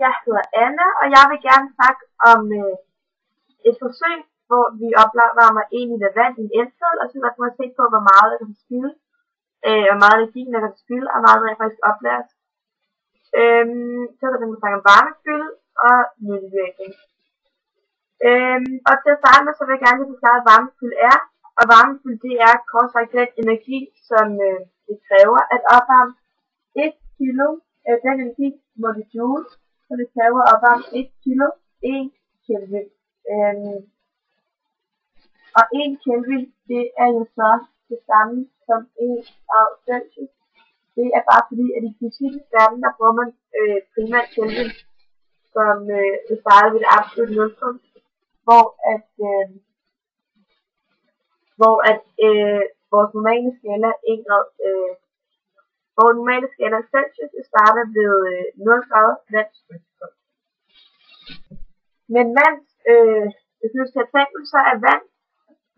Jeg hedder Anna, og jeg vil gerne snakke om et forsøg, hvor vi opvarmer en liter vand i en elkedel, og så kan man se på, hvor meget der kan spilde, hvor meget energi der kan spilde, og hvor meget der faktisk oplæres. Så kan man snakke om varmefylde og miljøvirkning. Og til at starte med, så vil jeg gerne lige forklare, hvad varmefylde er. Og varmefylde, det er kort sagt den energi, som det kræver at opvarme 1 kilo. Den energi må det joules, så det kræver at opvarme 1 kilo 1 Kelvin. Og 1 Kelvin, det er jo så det samme som 1 grad Celsius. Det er bare fordi, at i fysikkens verden, der bruger man primært Kelvin, som starter ved det absolutte nulpunkt, hvor vores normale skala 1 grad, vores normale skala Celsius starter ved 0 grader vandstryk. Men hvis vi skal tænke, så er vand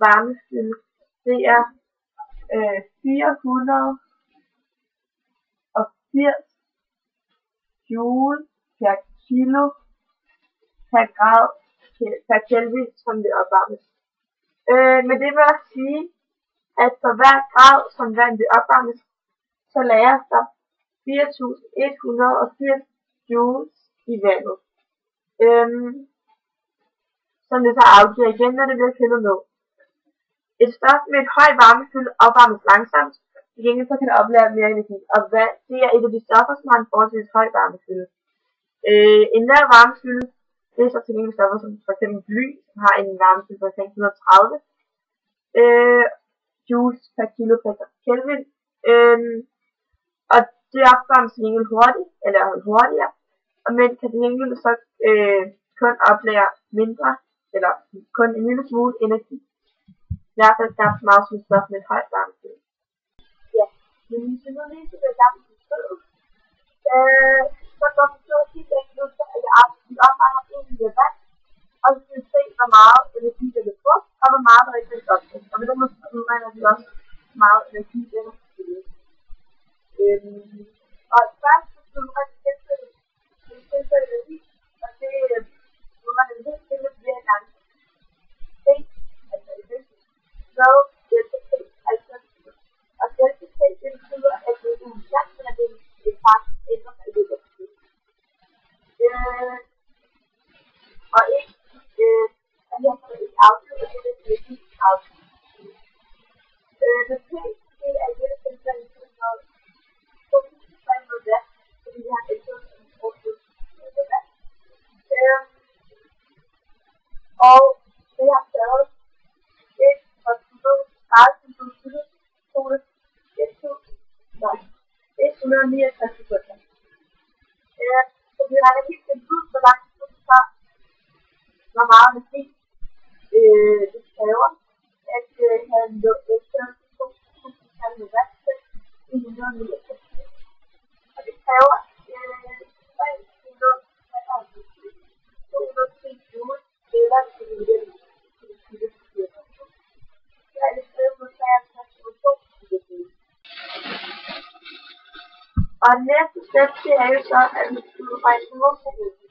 varmefylde, det er 480 joule per kilo per grad per Kelvin, som det opvarmes. Men det vil også sige, at for hver grad, som vand det opvarmes, så lagres der 4180 joules i vandet. Som det så afgiver igen, når det bliver kølet ned. Et stof med et højt varmefylde opvarmes langsomt, til gengæld så kan det oplære mere energi, og vand, det er et af de stoffer, som har en forholdsvis høj varmefylde. En lav varmefylde, det er så til gengæld stoffer som f.eks. bly, som har en varmefylde på 130 joules per kilo per Kelvin. Og det opvarmes til gengæld hurtigere, men kan til gengæld så kun oplære mindre, eller kun en lille smule energi. I hvert fald knap så meget som et stof med et højt varmefylde. Ja, men hvis vi nu lige skal være sammen med forsøget, så går forsøget helt enkelt ud til, at vi opvarmer 1 liter vand, og så skal vi se, hvor meget energi der bliver brugt, og hvor meget der ikke bliver optaget. Og med den måde regner vi også, hvor meget energi der bliver brugt. Og først så skal vi tilfælde energi, og det nu er det helt til at blive en gang. Altså det hvad delta T altså. Og delta T, det betyder, at det er en chance, at det er faktisk ændrer sig i løbet af tiden. Og ikke, at jeg får ikke afgivet, og det er det ikke afgivet. Det T, det er i dette tilfælde til noget 200 watt, fordi vi har ændret en 200 watt. Og det har taget et for temperatur 169 sekunder. Så vi regner helt til ud, hvor lang tid det tager, hvor meget energi det kræver, at have en kørt 2,5 watt til 169. Og det kræver 210 joule eller og næste step, det er jo så, at vi skal regne motorenergi.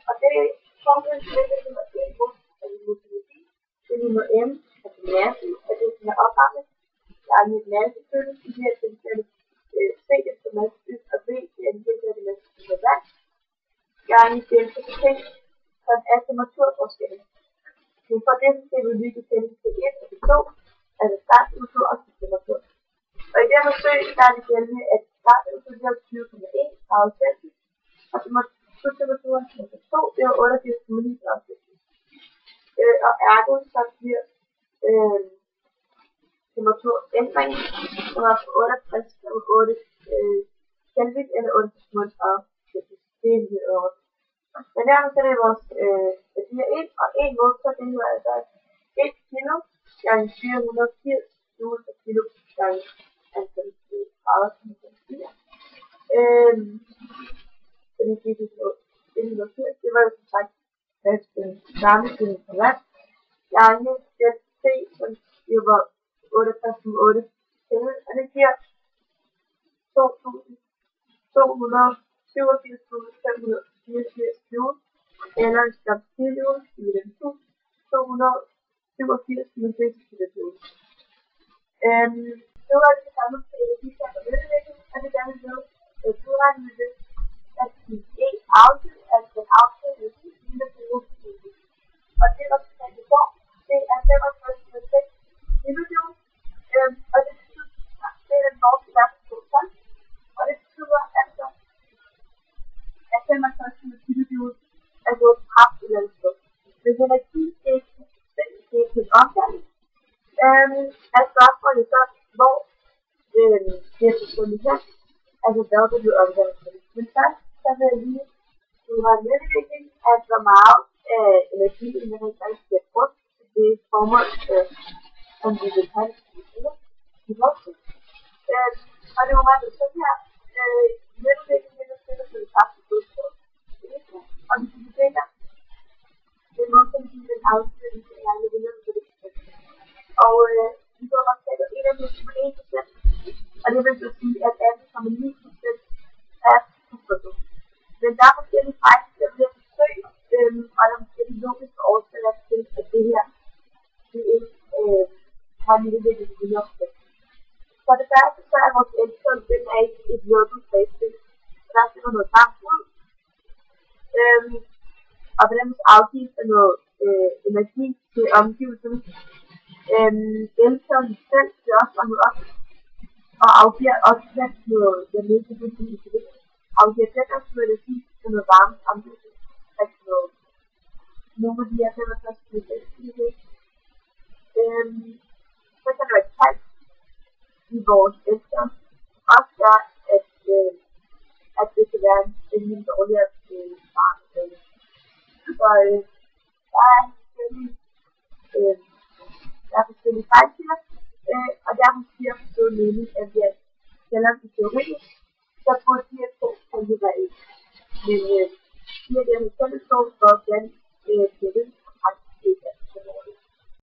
Og det er formelt lidt nummer 1 motorenergi. Det er nummer M, altså masse, og det er opvarmet. Der er en massefylde, i det her tilfælde C, det er massefylde, og V, det er en tilfælde massefylde af vand. Gange delta T, som er temperaturforskellen. Men for det, så skal vi lige bestemme til 1 og til 2, altså starttemperatur og temperatur. Og i det her forsøg, der er det gældende, at starttemperatur er 20,1 grader Celsius, og temperaturtemperaturen til 2 er 88,9 grader Celsius. Og ergo, så bliver temperaturændringen, som er på 68,8 Kelvin eller 88 grader Celsius. Det er lidt over. Men derfor så er det vores værdier 1, og 1 mål, så det er altså 1 kilo gange 480 joule per kilo gange antal grader, som man siger. Så det var jo som sagt varmefylden på vand. Gange delta T, som jo var 68,8 Kelvin, og det giver 2.287.500 84 joule, eller en stop kilojoule i 287 kg kilojoule. Nu er det samme til energistand og lønudvikling, og det gør vi ved udregning med det, at de afgivet, altså den afgivet energi, lille til energi. Og det resultat vi får, det er 65,6 kilojoule, og det betyder, det er den norske verdensprodukt, og det betyder altså, at 65 kilojoule er gået tabt et eller andet sted. Hvis energi ikke er et omgang, er spørgsmålet så, hvor det er forskelligt her, altså hvad det bliver omganget til. Men først, så vil jeg lige have en lønudvikling af, hvor meget energi vi rent faktisk bliver brugt til det formål, som vi vil have i voksen. Og det var meget sådan her, lønudviklingen er det, som vi faktisk går på. Og hvis vi tænker, det er måde, som vi vil afslutte en gang med det, på det. Og vi går nok til 21,1%, og det vil så sige, at 18,9% er produktet. Men der er forskellige fejl, der bliver forsøgt, og der er forskellige logiske årsager til, at det her det ikke har en lille lidt i 100%. For det første, så er vores elskede, den er ikke et lukket spaceship. Så der skal noget frem ud, og på den afgives der noget energi til omgivelserne. Elskeden selv bliver også fanget op, og afgiver også noget, jeg ved ikke, det er afgiver den også noget energi til noget varme omgivelse. Altså nogle af de her 65 så kan det være kaldt i vores elsker, også gør, at det kan være en lille dårligere varme. Så der er forskellige fejlkilder, og derfor siger jeg forstået mening, at vi selvom i teorien, så burde de her to kan vi være ikke. Men de her der med teleskop, hvordan teorien